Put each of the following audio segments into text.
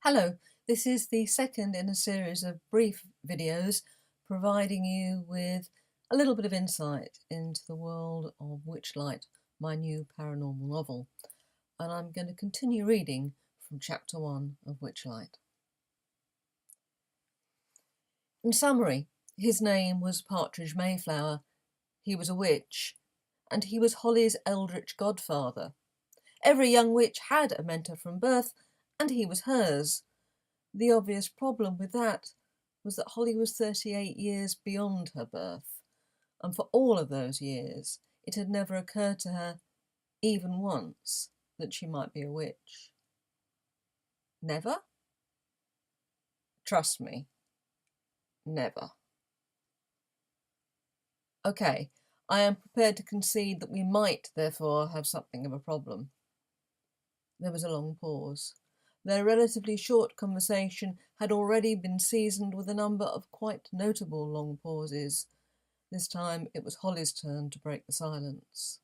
Hello, this is the second in a series of brief videos providing you with a little bit of insight into the world of Witchlight, my new paranormal novel. And I'm going to continue reading from chapter 1 of Witchlight. In summary, his name was Partridge Mayflower, he was a witch, and he was Holly's eldritch godfather. Every young witch had a mentor from birth, and he was hers. The obvious problem with that was that Holly was 38 years beyond her birth, and for all of those years it had never occurred to her, even once, that she might be a witch. Never? Trust me, never. Okay, I am prepared to concede that we might, therefore, have something of a problem. There was a long pause. Their relatively short conversation had already been seasoned with a number of quite notable long pauses. This time it was Holly's turn to break the silence.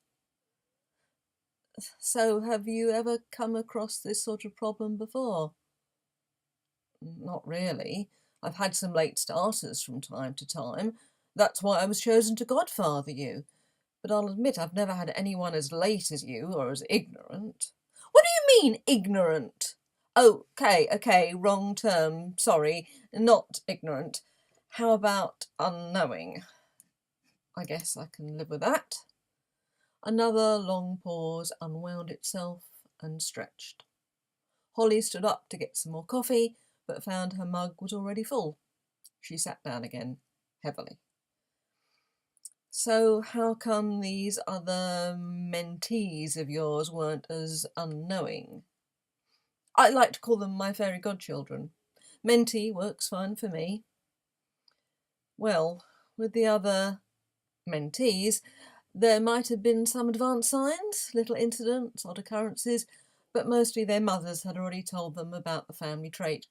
So, have you ever come across this sort of problem before? Not really. I've had some late starters from time to time. That's why I was chosen to godfather you. But I'll admit I've never had anyone as late as you or as ignorant. What do you mean, ignorant? Okay, wrong term. Sorry, not ignorant. How about unknowing? I guess I can live with that. Another long pause unwound itself and stretched. Holly stood up to get some more coffee, but found her mug was already full. She sat down again, heavily. So how come these other mentees of yours weren't as unknowing? I like to call them my fairy godchildren. Mentee works fine for me. Well, with the other mentees, there might have been some advanced signs, little incidents, odd occurrences, but mostly their mothers had already told them about the family trait,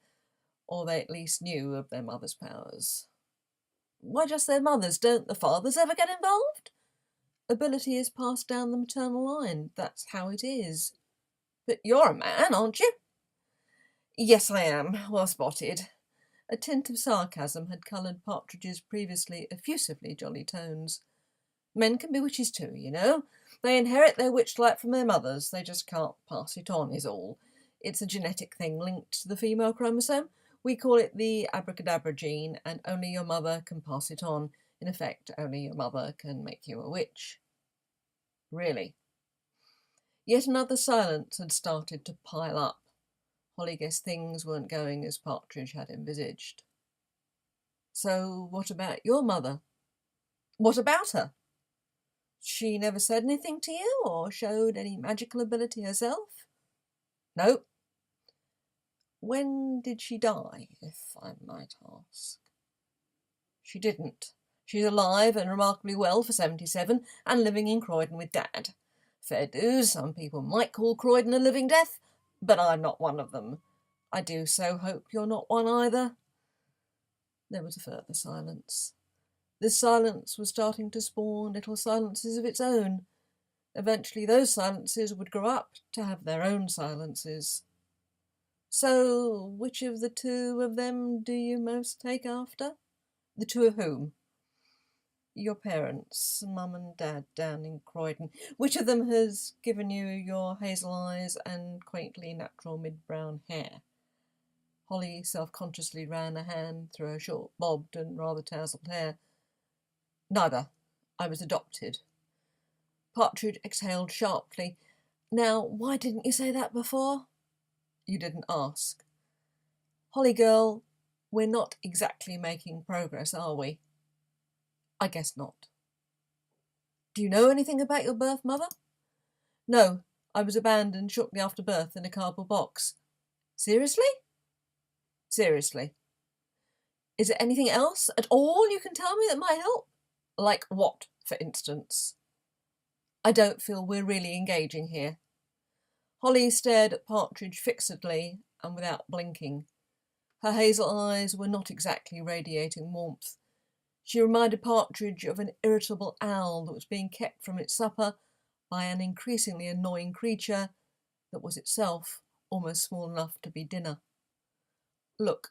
or they at least knew of their mother's powers. Why just their mothers? Don't the fathers ever get involved? Ability is passed down the maternal line. That's how it is. But you're a man, aren't you? Yes, I am. Well spotted. A tint of sarcasm had coloured Partridge's previously effusively jolly tones. Men can be witches too, you know. They inherit their witchlight from their mothers. They just can't pass it on, is all. It's a genetic thing linked to the female chromosome. We call it the abracadabra gene, and only your mother can pass it on. In effect, only your mother can make you a witch. Really? Yet another silence had started to pile up. Holly guessed things weren't going as Partridge had envisaged. So what about your mother? What about her? She never said anything to you or showed any magical ability herself? No. When did she die, if I might ask? She didn't. She's alive and remarkably well for 77 and living in Croydon with Dad. Fair dues, some people might call Croydon a living death, but I'm not one of them. I do so hope you're not one either. There was a further silence. This silence was starting to spawn little silences of its own. Eventually those silences would grow up to have their own silences. So, which of the two of them do you most take after? The two of whom? Your parents, Mum and Dad down in Croydon. Which of them has given you your hazel eyes and quaintly natural mid-brown hair? Holly self-consciously ran a hand through her short, bobbed and rather tousled hair. Neither. I was adopted. Partridge exhaled sharply. Now, why didn't you say that before? You didn't ask. Holly girl, we're not exactly making progress, are we? I guess not. Do you know anything about your birth mother? No, I was abandoned shortly after birth in a cardboard box. Seriously? Seriously. Is there anything else at all you can tell me that might help? Like what, for instance? I don't feel we're really engaging here. Holly stared at Partridge fixedly and without blinking. Her hazel eyes were not exactly radiating warmth. She reminded Partridge of an irritable owl that was being kept from its supper by an increasingly annoying creature that was itself almost small enough to be dinner. Look,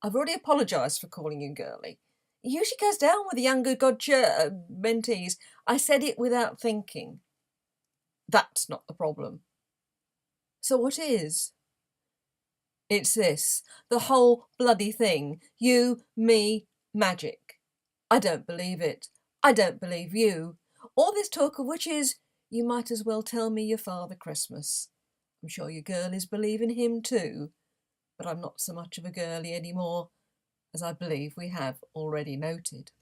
I've already apologised for calling you girly. It usually goes down with the younger mentees. I said it without thinking. That's not the problem. So what is? It's this, the whole bloody thing. You, me, magic. I don't believe it. I don't believe you. All this talk of witches, you might as well tell me your Father Christmas. I'm sure your girlies believe in him too, but I'm not so much of a girlie anymore, as I believe we have already noted.